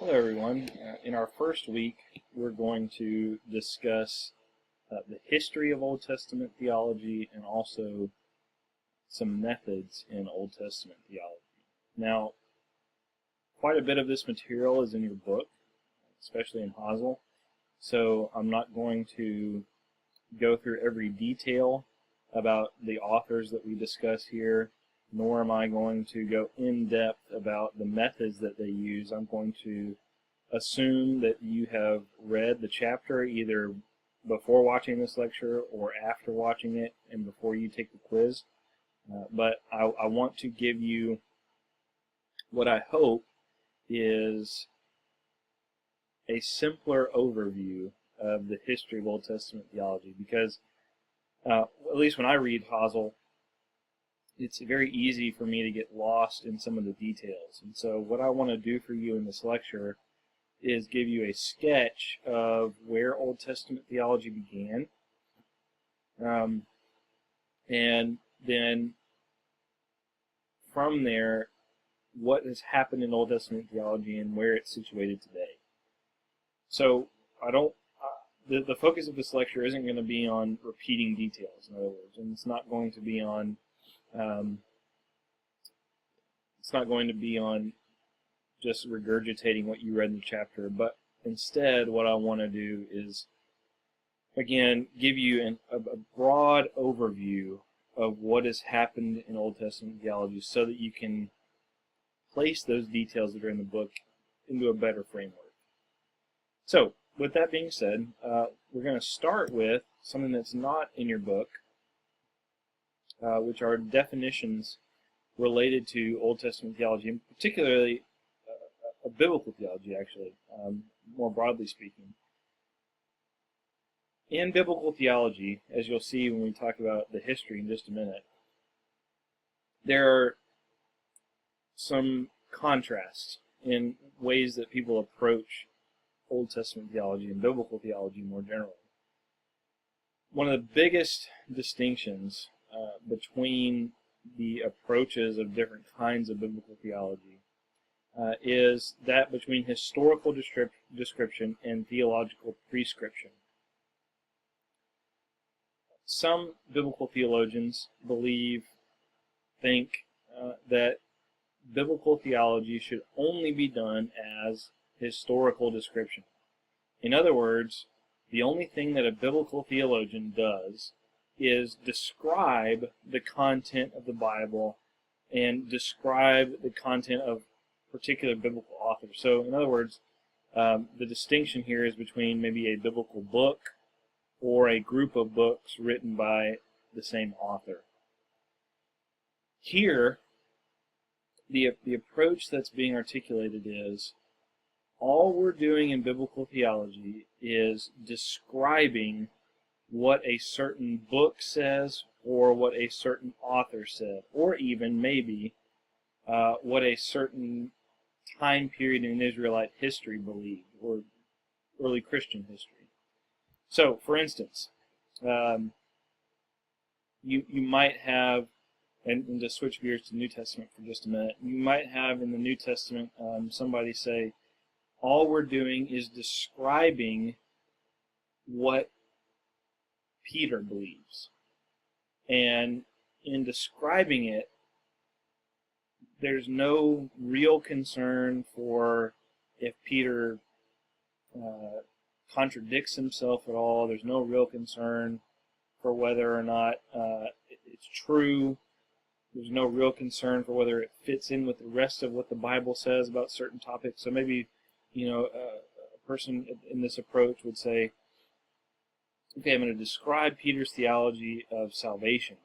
Hello everyone. In our first week, we're going to discuss the history of Old Testament theology and also some methods in Old Testament theology. Now, quite a bit of this material is in your book, especially in Hazel, so I'm not going to go through every detail about the authors that we discuss here, nor am I going to go in depth about the methods that they use. I'm going to assume that you have read the chapter either before watching this lecture or after watching it and before you take the quiz. But I want to give you what I hope is a simpler overview of the history of Old Testament theology, because at least when I read Hazel, it's very easy for me to get lost in some of the details. And so what I want to do for you in this lecture is give you a sketch of where Old Testament theology began, and then from there, what has happened in Old Testament theology and where it's situated today. So the focus of this lecture isn't going to be on repeating details, in other words, and it's not going to be on just regurgitating what you read in the chapter, but instead what I want to do is, again, give you a broad overview of what has happened in Old Testament theology so that you can place those details that are in the book into a better framework. So, with that being said, we're going to start with something that's not in your book, which are definitions related to Old Testament theology, and particularly biblical theology, actually, more broadly speaking. In biblical theology, as you'll see when we talk about the history in just a minute, there are some contrasts in ways that people approach Old Testament theology and biblical theology more generally. One of the biggest distinctions between the approaches of different kinds of biblical theology is that between historical description and theological prescription. Some biblical theologians think that biblical theology should only be done as historical description. In other words, the only thing that a biblical theologian does is describe the content of the Bible and describe the content of particular biblical authors. So, in other words, the distinction here is between maybe a biblical book or a group of books written by the same author. Here, the approach that's being articulated is all we're doing in biblical theology is describing what a certain book says or what a certain author said, or even maybe what a certain time period in Israelite history believed, or early Christian history. So, for instance, you might have, and to switch gears to the New Testament for just a minute, you might have in the New Testament somebody say, all we're doing is describing what Peter believes. And in describing it, there's no real concern for if Peter contradicts himself at all. There's no real concern for whether or not it's true. There's no real concern for whether it fits in with the rest of what the Bible says about certain topics. So maybe, a person in this approach would say, okay, I'm going to describe Peter's theology of salvation.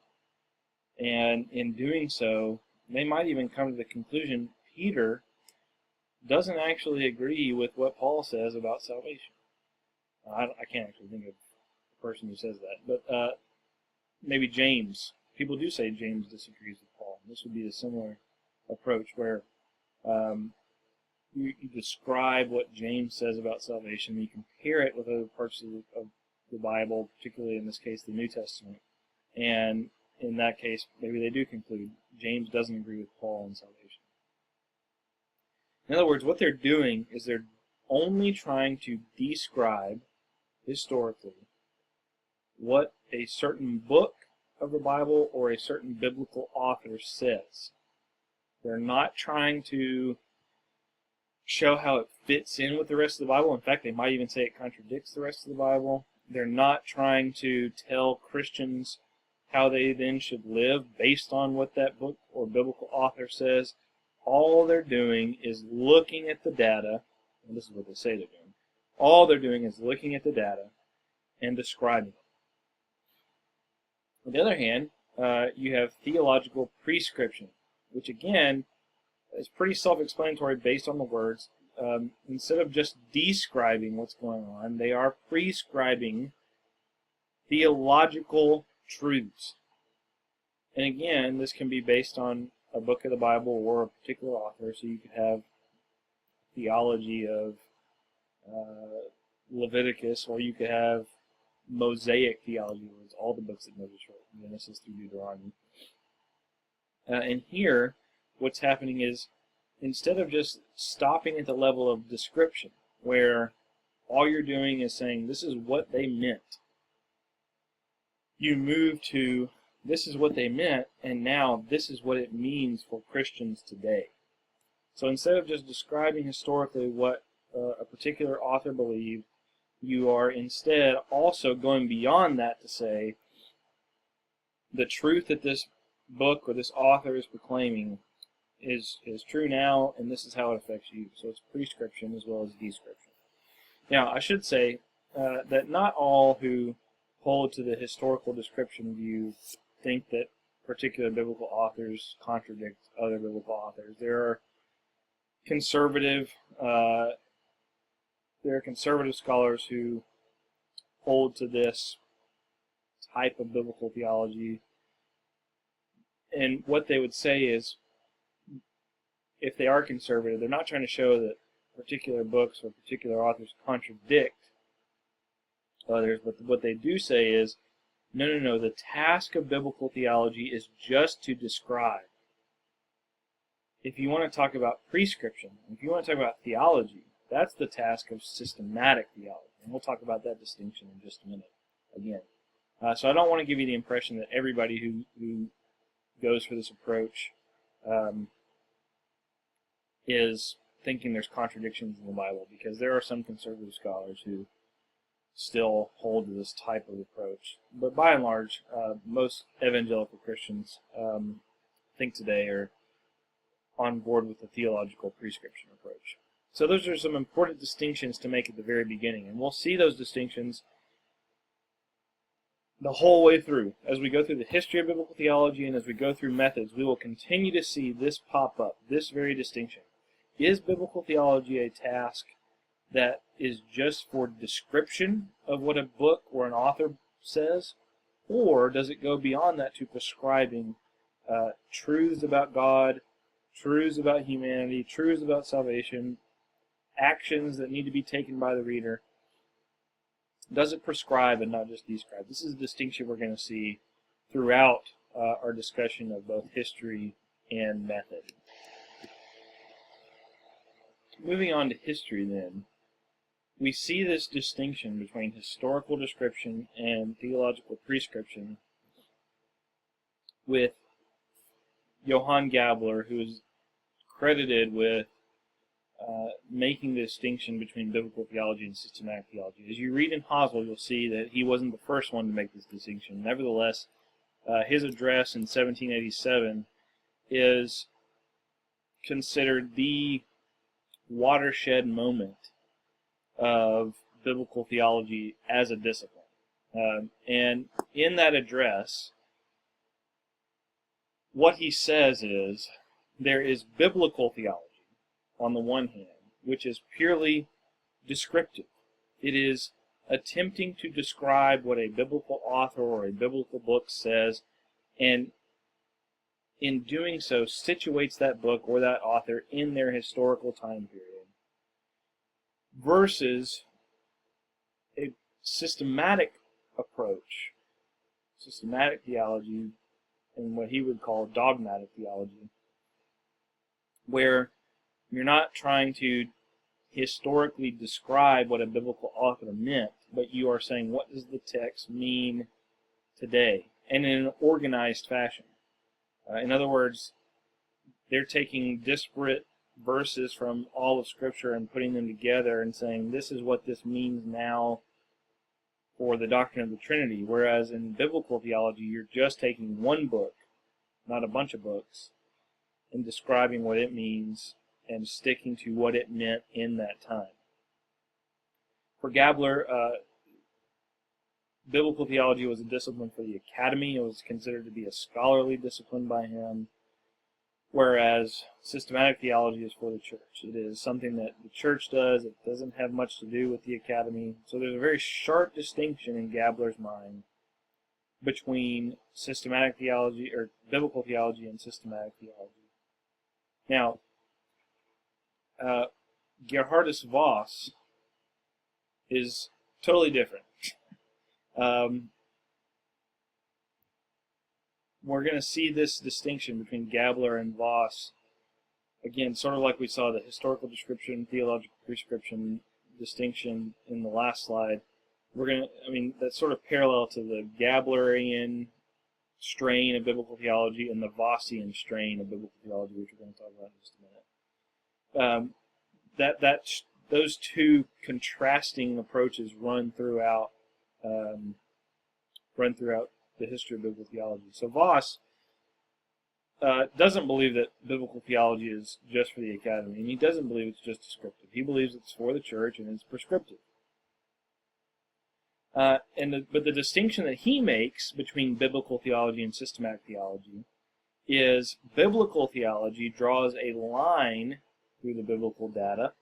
And in doing so, they might even come to the conclusion Peter doesn't actually agree with what Paul says about salvation. I can't actually think of a person who says that, but maybe James. People do say James disagrees with Paul. This would be a similar approach where you describe what James says about salvation, you compare it with other parts of the Bible, particularly in this case the New Testament, and in that case maybe they do conclude James doesn't agree with Paul on salvation. In other words, what they're doing is they're only trying to describe historically what a certain book of the Bible or a certain biblical author says. They're not trying to show how it fits in with the rest of the Bible. In fact, they might even say it contradicts the rest of the Bible. They're not trying to tell Christians how they then should live based on what that book or biblical author says. All they're doing is looking at the data, and this is what they say they're doing. All they're doing is looking at the data and describing it. On the other hand, you have theological prescription, which again is pretty self-explanatory based on the words. Instead of just describing what's going on, they are prescribing theological truths. And again, this can be based on a book of the Bible or a particular author. So you could have theology of Leviticus, or you could have Mosaic theology, where it's all the books that Moses wrote, from Genesis through Deuteronomy. And here, what's happening is, instead of just stopping at the level of description, where all you're doing is saying, this is what they meant, you move to, this is what they meant, and now this is what it means for Christians today. So instead of just describing historically what a particular author believed, you are instead also going beyond that to say, the truth that this book or this author is proclaiming is true now, and this is how it affects you. So it's prescription as well as description. Now, I should say that not all who hold to the historical description view think that particular biblical authors contradict other biblical authors. There are conservative scholars who hold to this type of biblical theology, and what they would say is, if they are conservative, they're not trying to show that particular books or particular authors contradict others, but what they do say is, no, the task of biblical theology is just to describe. If you want to talk about prescription, if you want to talk about theology, that's the task of systematic theology. And we'll talk about that distinction in just a minute again. So I don't want to give you the impression that everybody who goes for this approach is thinking there's contradictions in the Bible, because there are some conservative scholars who still hold to this type of approach. But by and large, most evangelical Christians think today are on board with the theological prescription approach. So those are some important distinctions to make at the very beginning, and we'll see those distinctions the whole way through. As we go through the history of biblical theology and as we go through methods, we will continue to see this pop up, this very distinction. Is biblical theology a task that is just for description of what a book or an author says, or does it go beyond that to prescribing truths about God, truths about humanity, truths about salvation, actions that need to be taken by the reader? Does it prescribe and not just describe? This is a distinction we're going to see throughout our discussion of both history and method. Moving on to history then, we see this distinction between historical description and theological prescription with Johann Gabler, who is credited with making the distinction between biblical theology and systematic theology. As you read in Hosel, you'll see that he wasn't the first one to make this distinction. Nevertheless, his address in 1787 is considered the watershed moment of biblical theology as a discipline. And in that address, what he says is, there is biblical theology on the one hand, which is purely descriptive. It is attempting to describe what a biblical author or a biblical book says, and in doing so situates that book or that author in their historical time period, versus a systematic approach, systematic theology, and what he would call dogmatic theology, where You're not trying to historically describe what a biblical author meant, but you are saying, what does the text mean today, and in an organized fashion. In other words, they're taking disparate verses from all of Scripture and putting them together and saying, this is what this means now for the doctrine of the Trinity, whereas in biblical theology, you're just taking one book, not a bunch of books, and describing what it means and sticking to what it meant in that time. For Gabler, biblical theology was a discipline for the academy. It was considered to be a scholarly discipline by him, whereas systematic theology is for the church. It is something that the church does. It doesn't have much to do with the academy. So there's a very sharp distinction in Gabler's mind between systematic theology, or biblical theology, and systematic theology. Now, Gerhardus Voss is totally different. We're going to see this distinction between Gabler and Voss, again, sort of like we saw the historical description, theological prescription distinction in the last slide. That's sort of parallel to the Gablerian strain of biblical theology and the Vossian strain of biblical theology, which we're going to talk about in just a minute. Those two contrasting approaches run throughout the history of biblical theology. So Voss doesn't believe that biblical theology is just for the academy, and he doesn't believe it's just descriptive. He believes it's for the church and it's prescriptive. But the distinction that he makes between biblical theology and systematic theology is biblical theology draws a line through the biblical data.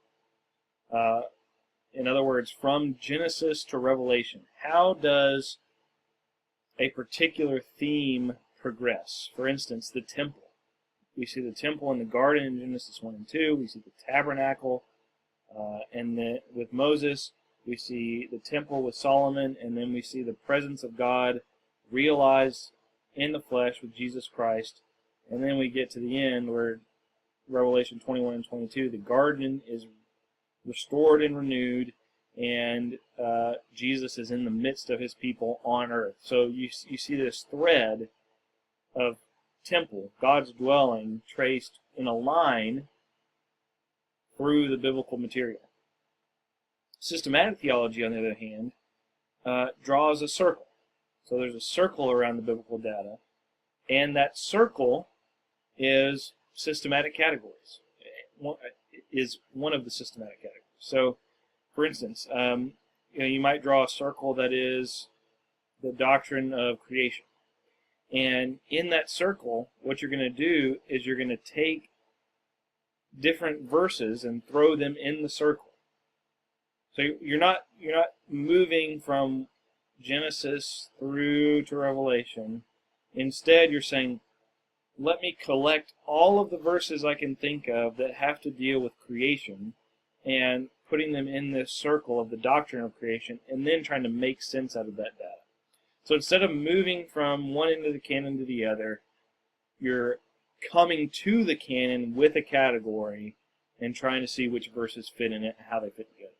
In other words, from Genesis to Revelation, how does a particular theme progress? For instance, the temple. We see the temple in the garden in Genesis 1 and 2. We see the tabernacle with Moses. We see the temple with Solomon, and then we see the presence of God realized in the flesh with Jesus Christ. And then we get to the end where Revelation 21 and 22, the garden is restored and renewed, and Jesus is in the midst of his people on earth. So you see this thread of temple, God's dwelling, traced in a line through the biblical material. Systematic theology, on the other hand, draws a circle. So there's a circle around the biblical data, and that circle is systematic categories. Is one of the systematic categories. So, for instance, you might draw a circle that is the doctrine of creation. And in that circle, what you're going to do is you're going to take different verses and throw them in the circle. So you're not moving from Genesis through to Revelation. Instead, you're saying, let me collect all of the verses I can think of that have to deal with creation and putting them in this circle of the doctrine of creation, and then trying to make sense out of that data. So instead of moving from one end of the canon to the other, you're coming to the canon with a category and trying to see which verses fit in it and how they fit together.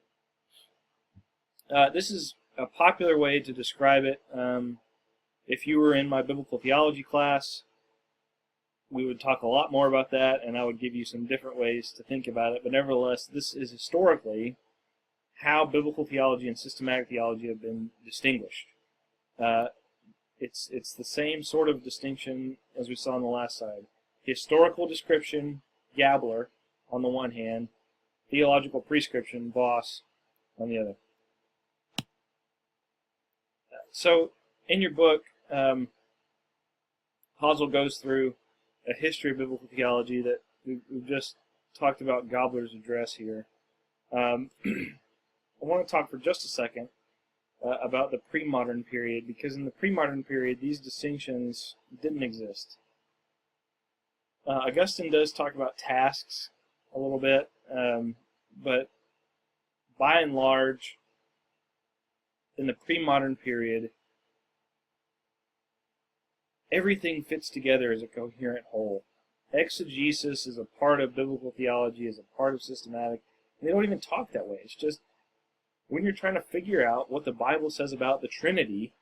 This is a popular way to describe it. If you were in my biblical theology class, we would talk a lot more about that, and I would give you some different ways to think about it. But nevertheless, this is historically how biblical theology and systematic theology have been distinguished. It's the same sort of distinction as we saw on the last slide. Historical description, Gabler, on the one hand. Theological prescription, Voss, on the other. So, in your book, Hazel goes through a history of biblical theology that we've just talked about Gabler's address here. I want to talk for just a second about the pre-modern period, because in the pre-modern period, these distinctions didn't exist. Augustine does talk about tasks a little bit, but by and large, in the pre-modern period, everything fits together as a coherent whole. exegesis is a part of biblical theology, is a part of systematic. And they don't even talk that way. It's just when you're trying to figure out what the Bible says about the Trinity,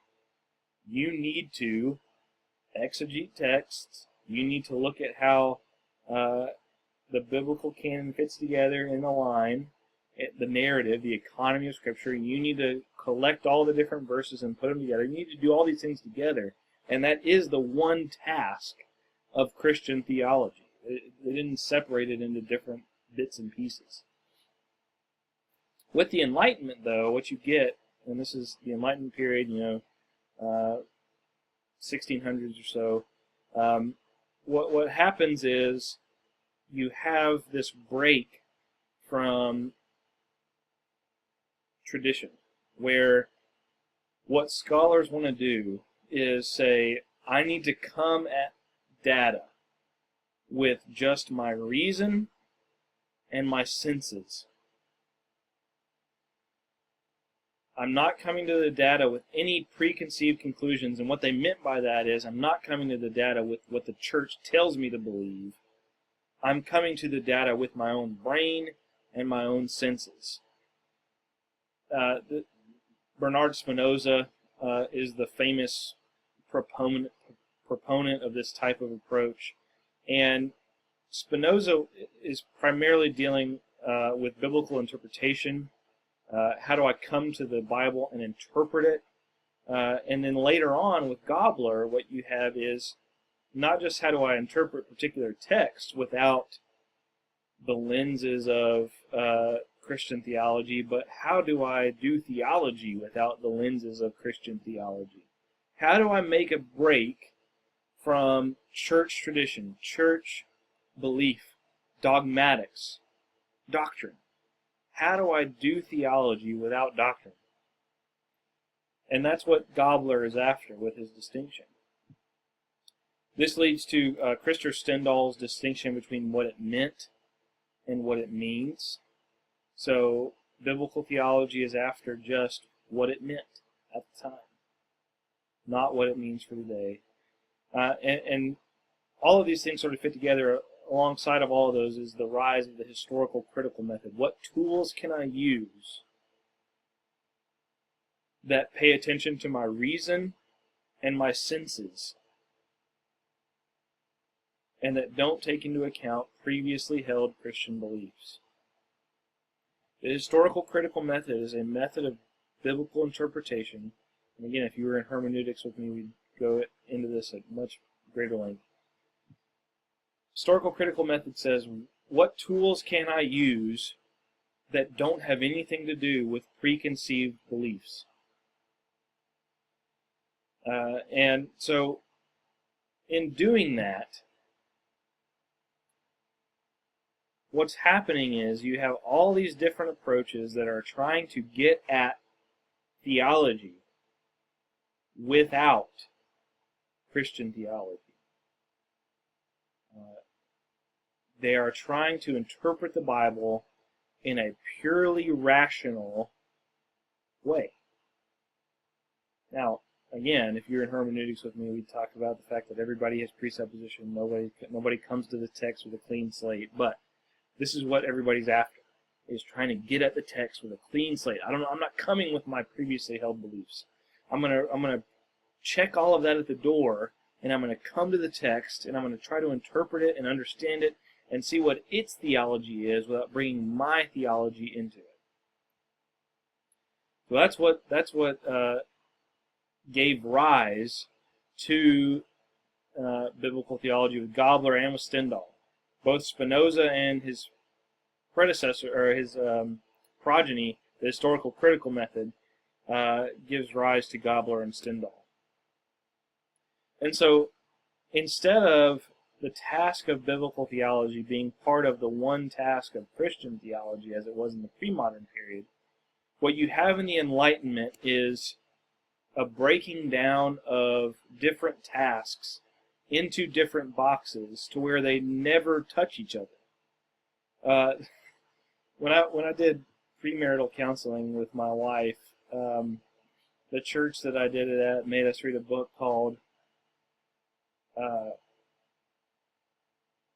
you need to exegete texts. You need to look at how the biblical canon fits together in a line, the narrative, the economy of Scripture. You need to collect all the different verses and put them together. You need to do all these things together. And that is the one task of Christian theology. They didn't separate it into different bits and pieces. With the Enlightenment, though, what you get, and this is the Enlightenment period, 1600s or so, what happens is you have this break from tradition, where what scholars want to do is say, I need to come at data with just my reason and my senses. I'm not coming to the data with any preconceived conclusions, and what they meant by that is I'm not coming to the data with what the church tells me to believe. I'm coming to the data with my own brain and my own senses. Bernard Spinoza is the famous proponent of this type of approach, and Spinoza is primarily dealing with biblical interpretation. How do I come to the Bible and interpret it? And then later on with Gabler, what you have is not just how do I interpret particular texts without the lenses of Christian theology, but how do I do theology without the lenses of Christian theology? How do I make a break from church tradition, church belief, dogmatics, doctrine? How do I do theology without doctrine? And that's what Gabler is after with his distinction. This leads to Christopher Stendhal's distinction between what it meant and what it means. So biblical theology is after just what it meant at the time, not what it means for today. And all of these things sort of fit together. Alongside of all of those is the rise of the historical critical method. What tools can I use that pay attention to my reason and my senses, and that don't take into account previously held Christian beliefs? The historical critical method is a method of biblical interpretation. And again, if you were in hermeneutics with me, we'd go into this at much greater length. Historical critical method says, what tools can I use that don't have anything to do with preconceived beliefs? And so, in doing that, what's happening is you have all these different approaches that are trying to get at theology without Christian theology. They are trying to interpret the Bible in a purely rational way. Now, again, if you're in hermeneutics with me, we talked about the fact that everybody has presupposition. Nobody comes to the text with a clean slate. But this is what everybody's after, is trying to get at the text with a clean slate. I'm not coming with my previously held beliefs. I'm gonna check all of that at the door, and I'm gonna come to the text, and I'm gonna try to interpret it and understand it, and see what its theology is without bringing my theology into it. So that's what gave rise to biblical theology with Gabler and with Stendhal. Both Spinoza and his predecessor, or his progeny, the historical critical method, gives rise to Gabler and Stendhal. And so, instead of the task of biblical theology being part of the one task of Christian theology, as it was in the pre-modern period, what you have in the Enlightenment is a breaking down of different tasks into different boxes to where they never touch each other. When I did premarital counseling with my wife, the church that I did it at made us read a book called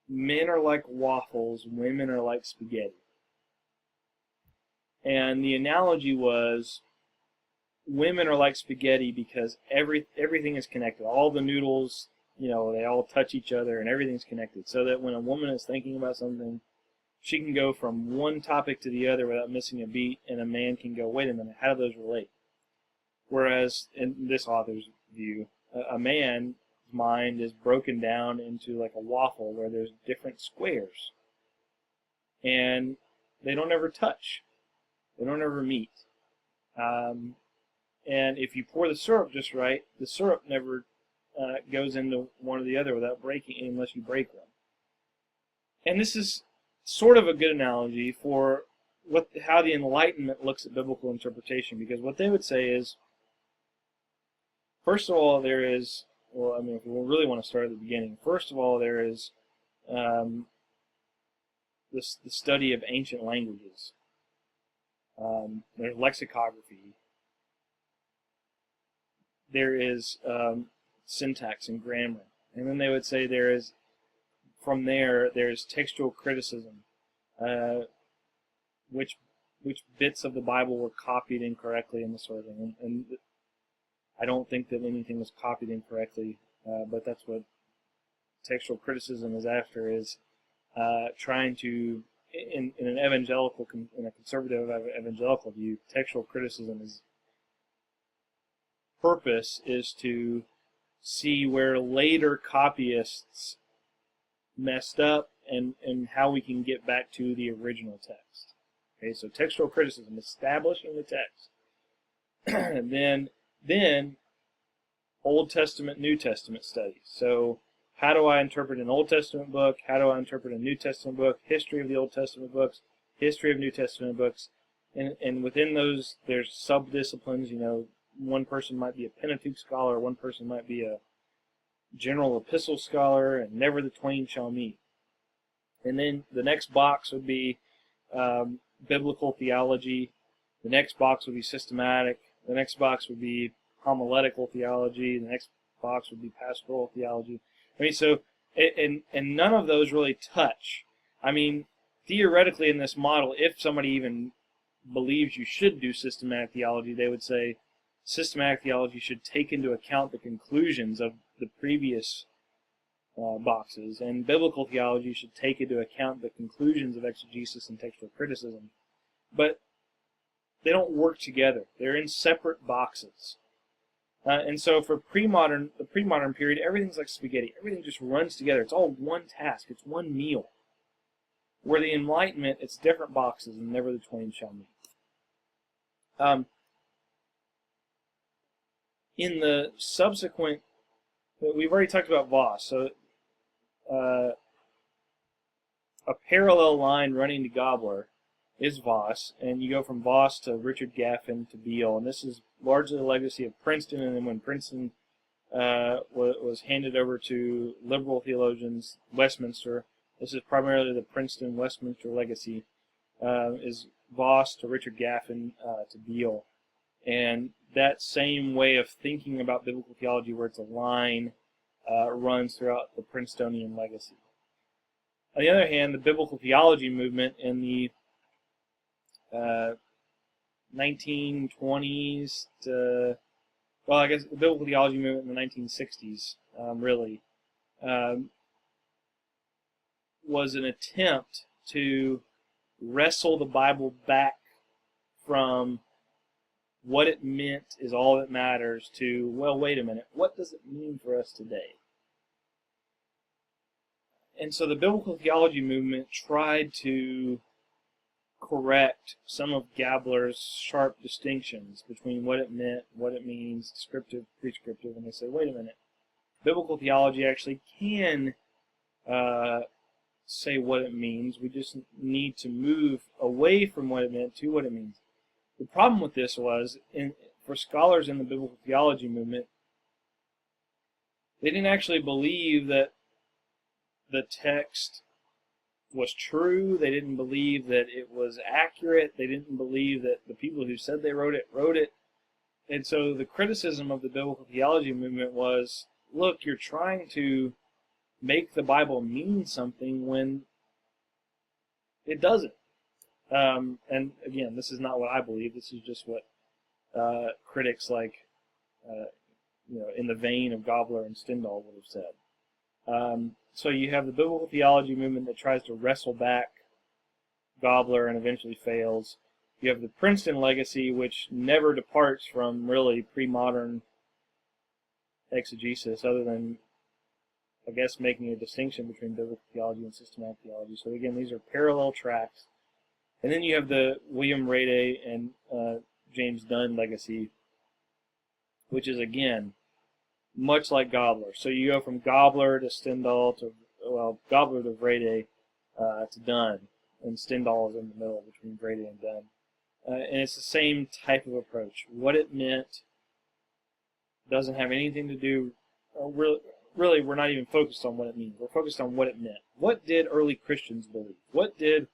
men are like waffles, women are like spaghetti. And the analogy was women are like spaghetti because everything is connected. All the noodles, they all touch each other and everything's connected. So that when a woman is thinking about something, she can go from one topic to the other without missing a beat, and a man can go, wait a minute, how do those relate? Whereas in this author's view, a man's mind is broken down into like a waffle where there's different squares. And they don't ever touch. They don't ever meet. And if you pour the syrup just right, the syrup never goes into one or the other without breaking, unless you break them. And this is sort of a good analogy for how the Enlightenment looks at biblical interpretation, because what they would say is, first of all, there is, if we really want to start at the beginning, first of all, there is the study of ancient languages. There's lexicography. There is syntax and grammar. And then they would say there's textual criticism, which bits of the Bible were copied incorrectly and this sort of thing. And I don't think that anything was copied incorrectly, but that's what textual criticism is after, is trying to, in a conservative evangelical view, textual criticism purpose is to see where later copyists messed up and how we can get back to the original text. Okay, so textual criticism, establishing the text. And then Old Testament, New Testament studies. So how do I interpret an Old Testament book? How do I interpret a New Testament book? History of the Old Testament books, history of New Testament books. And within those, there's sub-disciplines. One person might be a Pentateuch scholar, one person might be a general epistle scholar, and never the twain shall meet. And then the next box would be biblical theology. The next box would be systematic. The next box would be homiletical theology. The next box would be pastoral theology. So none of those really touch. Theoretically in this model, if somebody even believes you should do systematic theology, they would say systematic theology should take into account the conclusions of the previous boxes, and biblical theology should take into account the conclusions of exegesis and textual criticism. But they don't work together. They're in separate boxes. And so for the pre-modern period, everything's like spaghetti. Everything just runs together. It's all one task. It's one meal. Where the Enlightenment, it's different boxes, and never the twain shall meet. In the subsequent, we've already talked about Voss. So a parallel line running to Gabler is Voss, and you go from Voss to Richard Gaffin to Beale, and this is largely the legacy of Princeton. And then when Princeton was handed over to liberal theologians, Westminster, this is primarily the Princeton-Westminster legacy, is Voss to Richard Gaffin to Beale. And that same way of thinking about biblical theology, where it's a line, runs throughout the Princetonian legacy. On the other hand, the biblical theology movement in the 1920s to, the biblical theology movement in the 1960s, was an attempt to wrestle the Bible back from what it meant is all that matters to, well, wait a minute, what does it mean for us today? And so the biblical theology movement tried to correct some of Gabler's sharp distinctions between what it meant, what it means, descriptive, prescriptive, and they said, wait a minute, biblical theology actually can say what it means. We just need to move away from what it meant to what it means. The problem with this was, for scholars in the biblical theology movement, they didn't actually believe that the text was true. They didn't believe that it was accurate. They didn't believe that the people who said they wrote it. And so the criticism of the biblical theology movement was, look, you're trying to make the Bible mean something when it doesn't. And again, this is not what I believe. This is just what critics like, in the vein of Gabler and Stendhal would have said. So you have the biblical theology movement that tries to wrestle back Gabler and eventually fails. You have the Princeton legacy, which never departs from really pre-modern exegesis, other than, I guess, making a distinction between biblical theology and systematic theology. So again, these are parallel tracks. And then you have the William Rady and James Dunn legacy, which is, again, much like Gabler. So you go from Gabler to Stendhal to, Gabler to Rady to Dunn, and Stendhal is in the middle between Rady and Dunn. And it's the same type of approach. What it meant doesn't have anything to do, really, we're not even focused on what it means. We're focused on what it meant. What did early Christians believe? What did,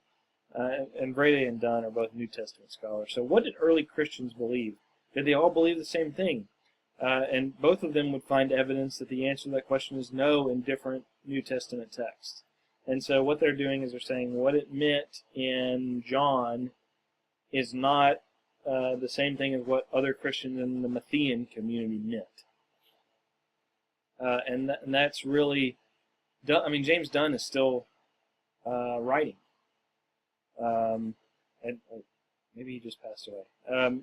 and Rady and Dunn are both New Testament scholars, so what did early Christians believe? Did they all believe the same thing? And both of them would find evidence that the answer to that question is no in different New Testament texts. And so what they're doing is they're saying what it meant in John is not the same thing as what other Christians in the Matthean community meant. And that's really, James Dunn is still writing. And maybe he just passed away.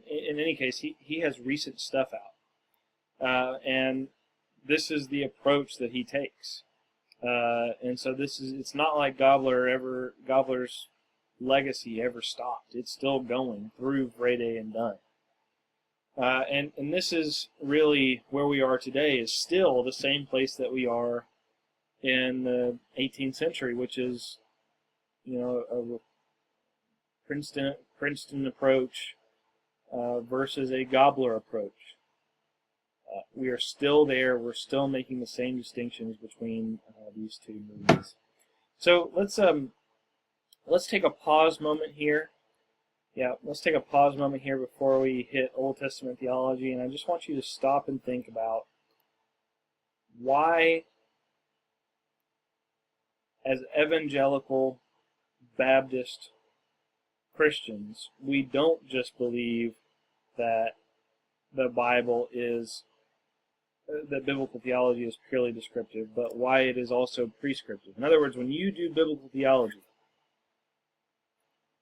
In any case, he has recent stuff out. And this is the approach that he takes. And so it's not like Gabler's legacy ever stopped. It's still going through Rady and Dunn. And this is really where we are today, is still the same place that we are in the 18th century, which is, a Princeton approach versus a Gabler approach. We are still there. We're still making the same distinctions between these two movements. So let's take a pause moment here. Yeah, let's take a pause moment here before we hit Old Testament theology, and I just want you to stop and think about why, as evangelical Baptist Christians, we don't just believe that the Bible is, that biblical theology is purely descriptive, but why it is also prescriptive. In other words, when you do biblical theology,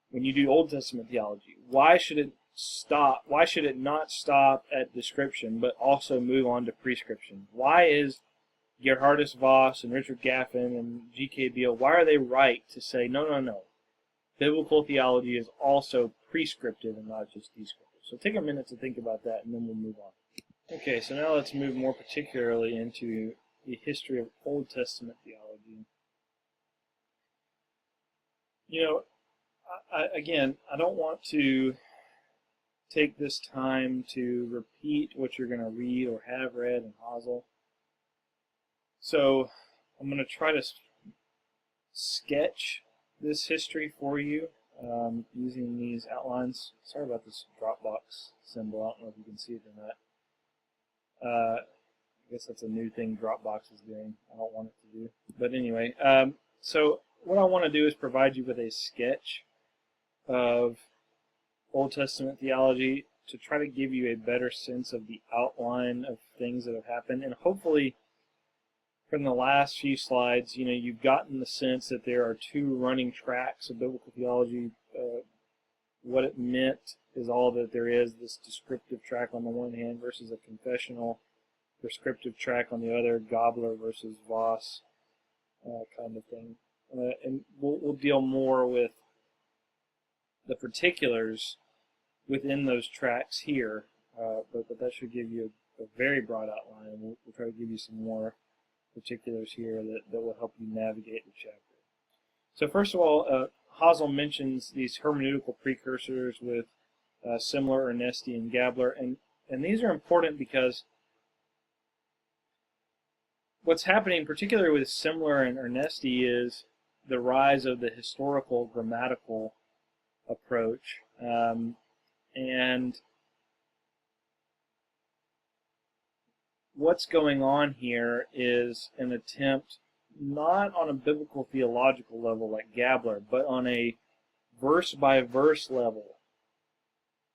when you do Old Testament theology, why should it stop? Why should it not stop at description, but also move on to prescription? Why is Gerhardus Voss and Richard Gaffin and G.K. Beale, why are they right to say, no, biblical theology is also prescriptive and not just descriptive? So take a minute to think about that, and then we'll move on. Okay, so now let's move more particularly into the history of Old Testament theology. I don't want to take this time to repeat what you're going to read or have read in Hazel. So I'm going to try to sketch this history for you using these outlines. Sorry about this Dropbox symbol. I don't know if you can see it or not. I guess that's a new thing Dropbox is doing. I don't want it to do. But anyway, so what I want to do is provide you with a sketch of Old Testament theology to try to give you a better sense of the outline of things that have happened. And hopefully, from the last few slides, you've gotten the sense that there are two running tracks of biblical theology. What it meant is all that there is, this descriptive track on the one hand versus a confessional prescriptive track on the other, Gabler versus Voss kind of thing. And we'll deal more with the particulars within those tracks here, but that should give you a very broad outline, and we'll try to give you some more particulars here that will help you navigate the chapter. So first of all, Hazel mentions these hermeneutical precursors with Semler, Ernesti, and Gabler, and these are important because what's happening, particularly with Semler and Ernesti, is the rise of the historical grammatical approach, and what's going on here is an attempt not on a biblical theological level like Gabler, but on a verse-by-verse level.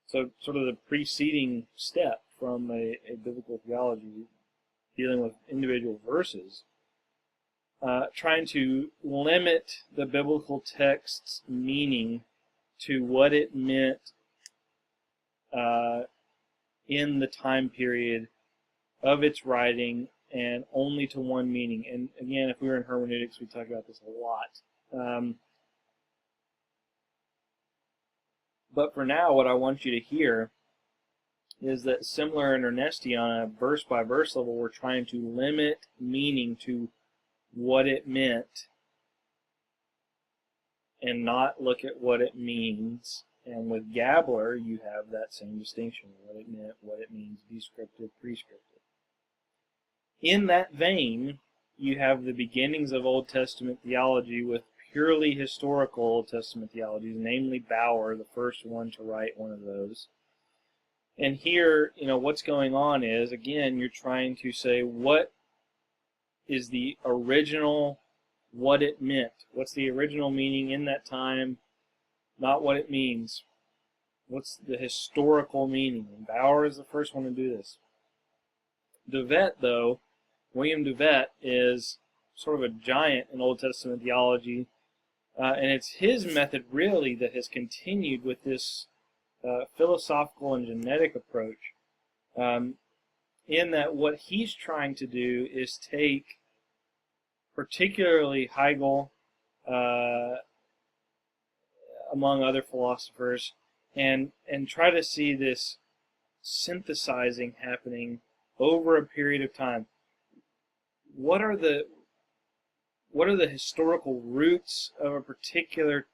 So sort of the preceding step from a biblical theology dealing with individual verses, trying to limit the biblical text's meaning to what it meant in the time period of its writing, and only to one meaning. And again, if we were in hermeneutics, we talk about this a lot. But for now, what I want you to hear is that similar in Ernesti, on a verse-by-verse level, we're trying to limit meaning to what it meant and not look at what it means. And with Gabler, you have that same distinction, what it meant, what it means, descriptive, prescriptive. In that vein, you have the beginnings of Old Testament theology with purely historical Old Testament theologies, namely Bauer, the first one to write one of those. And here, what's going on is, again, you're trying to say what is the original, what it meant. What's the original meaning in that time, not what it means. What's the historical meaning? And Bauer is the first one to do this. De Wet, though, William de Wet is sort of a giant in Old Testament theology, and it's his method really that has continued with this philosophical and genetic approach, in that what he's trying to do is take particularly Hegel, among other philosophers, and try to see this synthesizing happening over a period of time. What are the historical roots of a particular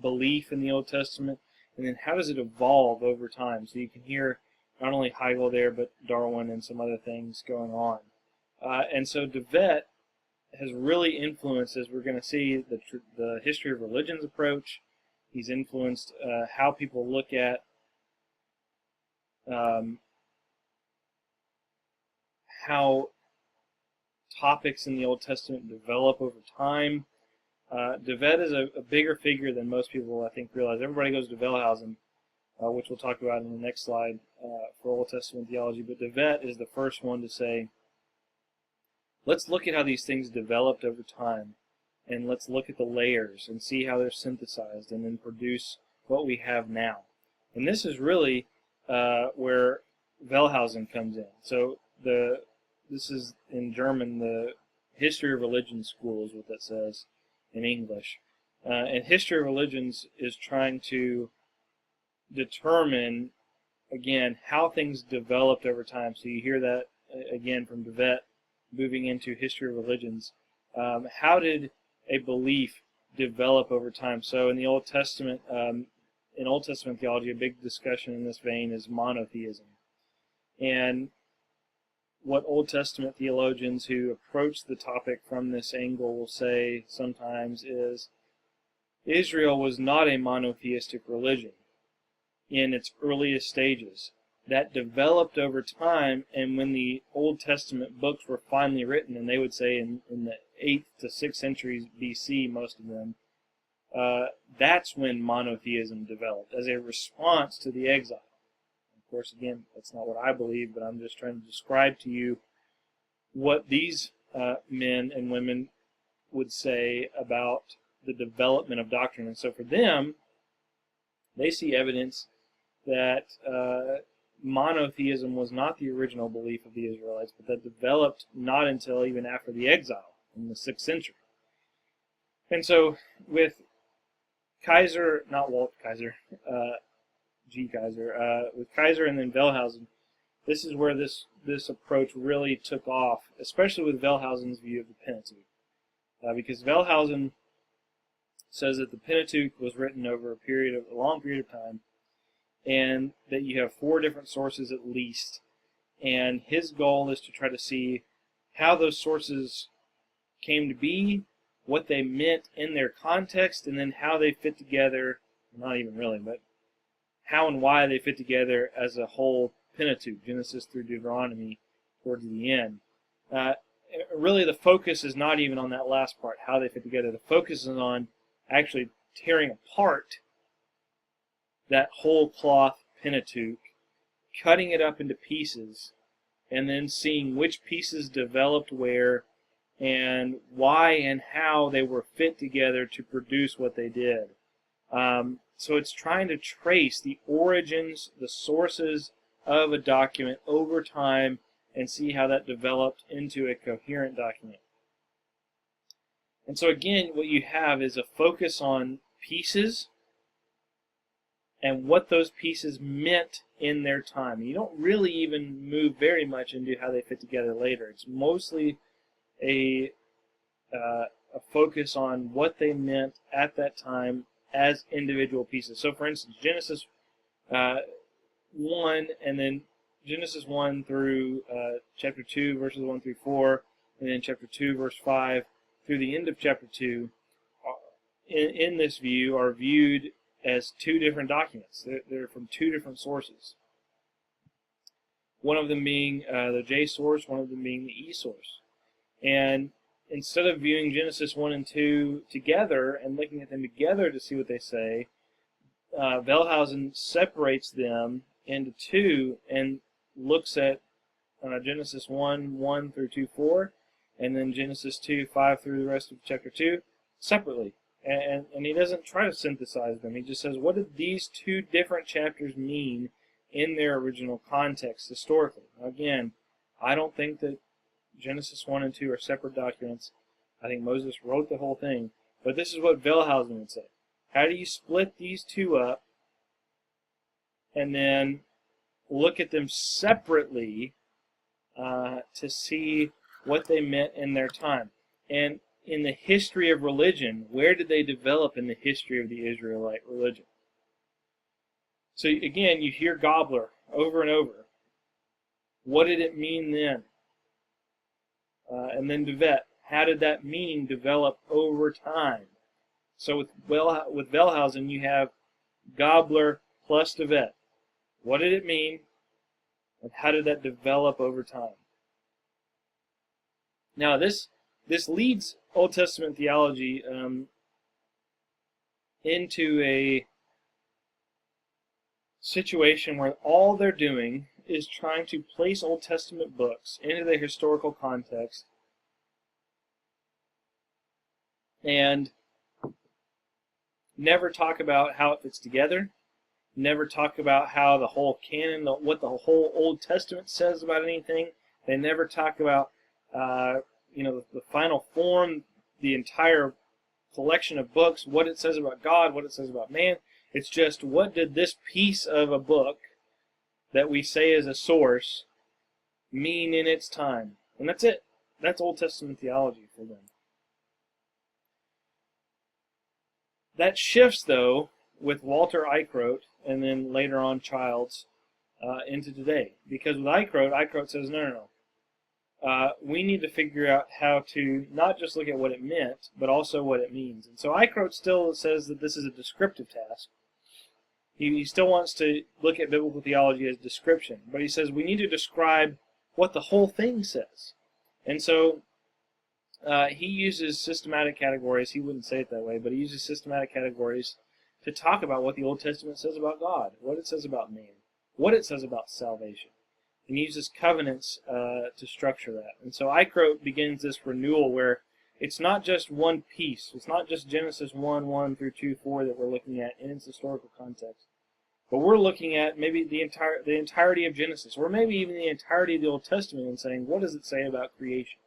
belief in the Old Testament, and then how does it evolve over time? So you can hear not only Hegel there, but Darwin and some other things going on. And so de Wet has really influenced, as we're going to see, the history of religions approach. He's influenced how people look at how topics in the Old Testament develop over time. De Wet is a bigger figure than most people, I think, realize. Everybody goes to Wellhausen, which we'll talk about in the next slide for Old Testament theology. But de Wet is the first one to say, let's look at how these things developed over time, and let's look at the layers and see how they're synthesized and then produce what we have now. And this is really where Wellhausen comes in. So this is in German, the History of Religion School is what that says in English. And History of Religions is trying to determine, again, how things developed over time. So you hear that, again, from de Wet, moving into History of Religions. How did a belief develop over time? So in the Old Testament, in Old Testament theology, a big discussion in this vein is monotheism. And what Old Testament theologians who approach the topic from this angle will say sometimes is Israel was not a monotheistic religion in its earliest stages. That developed over time, and when the Old Testament books were finally written, and they would say in the 8th to 6th centuries BC, most of them, that's when monotheism developed, as a response to the exile. Of course, again, that's not what I believe, but I'm just trying to describe to you what these men and women would say about the development of doctrine. And so for them, they see evidence that monotheism was not the original belief of the Israelites, but that developed not until even after the exile in the 6th century. And so with Kaiser, not Walt Kaiser, G. Kaiser, with Kaiser and then Wellhausen, this is where this approach really took off, especially with Wellhausen's view of the Pentateuch. Because Wellhausen says that the Pentateuch was written over a long period of time, and that you have 4 different sources at least. And his goal is to try to see how those sources came to be, what they meant in their context, and then how they fit together, not even really, but how and why they fit together as a whole Pentateuch, Genesis through Deuteronomy, towards the end. really the focus is not even on that last part, how they fit together. The focus is on actually tearing apart that whole cloth Pentateuch, cutting it up into pieces, and then seeing which pieces developed where and why and how they were fit together to produce what they did. So it's trying to trace the origins, the sources of a document over time and see how that developed into a coherent document. And so again, what you have is a focus on pieces and what those pieces meant in their time. You don't really even move very much into how they fit together later. It's mostly a focus on what they meant at that time as individual pieces. So for instance, Genesis 1, and then Genesis 1 through chapter 2, verses 1 through 4, and then chapter 2, verse 5, through the end of chapter 2, in this view, are viewed as two different documents. They're from two different sources. One of them being the J source, one of them being the E source. And instead of viewing Genesis 1 and 2 together and looking at them together to see what they say, Wellhausen separates them into two and looks at Genesis 1, 1 through 2, 4, and then Genesis 2, 5 through the rest of chapter 2 separately. And he doesn't try to synthesize them. He just says, what did these two different chapters mean in their original context historically? Again, I don't think that Genesis 1 and 2 are separate documents. I think Moses wrote the whole thing. But this is what Wellhausen would say. How do you split these two up and then look at them separately to see what they meant in their time? And in the history of religion, where did they develop in the history of the Israelite religion? So again, you hear Gobbler over and over. What did it mean then? And then Devet, how did that meaning develop over time? So with Wellhausen, you have Gobbler plus Devet. What did it mean, and how did that develop over time? Now, this leads Old Testament theology into a situation where all they're doing is trying to place Old Testament books into their historical context and never talk about how it fits together, never talk about how the whole canon, what the whole Old Testament says about anything. They never talk about the final form, the entire collection of books, what it says about God, what it says about man. It's just, what did this piece of a book that we say is a source mean in its time? And that's it. That's Old Testament theology for them. That shifts, though, with Walter Eichrodt and then later on Childs into today. Because with Eichrodt says, no. We need to figure out how to not just look at what it meant, but also what it means. And so Eichrodt still says that this is a descriptive task. He still wants to look at biblical theology as description, but he says we need to describe what the whole thing says. And so he uses systematic categories. He wouldn't say it that way, but he uses systematic categories to talk about what the Old Testament says about God, what it says about man, what it says about salvation. And he uses covenants to structure that. And so Eichrodt begins this renewal where it's not just one piece. It's not just Genesis 1, 1 through 2, 4 that we're looking at in its historical context. But we're looking at maybe the entirety of Genesis, or maybe even the entirety of the Old Testament, and saying, what does it say about creation?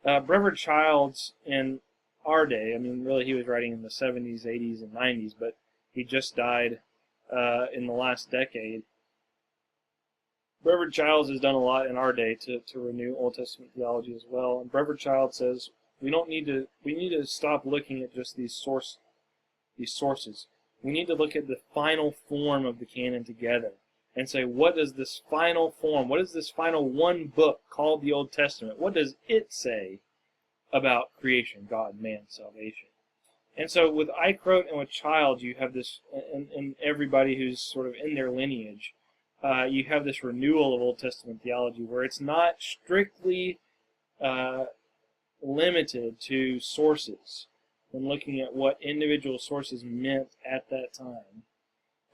Brevard Childs, in our day, I mean, really he was writing in the 70s, 80s, and 90s, but he just died in the last decade. Brevard Childs has done a lot in our day to renew Old Testament theology as well. And Brevard Childs says we need to stop looking at just these sources. We need to look at the final form of the canon together and say, what does this final form, what is this final one book called the Old Testament? What does it say about creation, God, man, salvation? And so with Eichrodt and with Childs, you have this, and everybody who's sort of in their lineage, you have this renewal of Old Testament theology where it's not strictly limited to sources when looking at what individual sources meant at that time.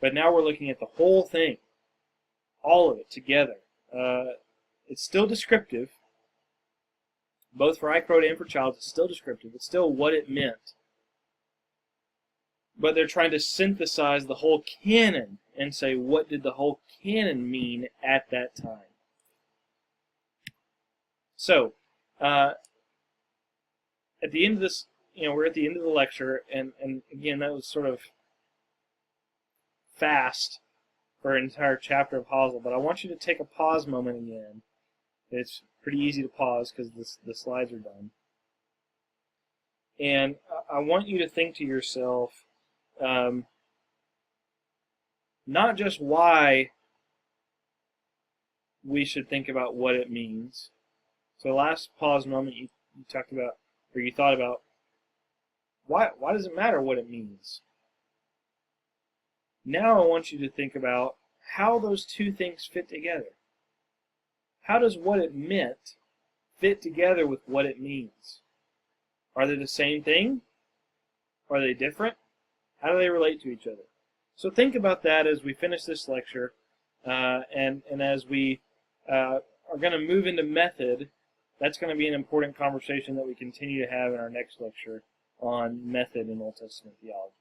But now we're looking at the whole thing, all of it together. It's still descriptive, both for iCrota and for Childs. It's still descriptive. It's still what it meant. But they're trying to synthesize the whole canon and say, what did the whole canon mean at that time? So, at the end of this, we're at the end of the lecture, and again, that was sort of fast for an entire chapter of Hazel, but I want you to take a pause moment again. It's pretty easy to pause because the slides are done. And I want you to think to yourself, not just why we should think about what it means. So last pause moment you talked about, or you thought about, why does it matter what it means? Now I want you to think about how those two things fit together. How does what it meant fit together with what it means? Are they the same thing? Are they different? How do they relate to each other? So think about that as we finish this lecture, and as we are going to move into method. That's going to be an important conversation that we continue to have in our next lecture on method in Old Testament theology.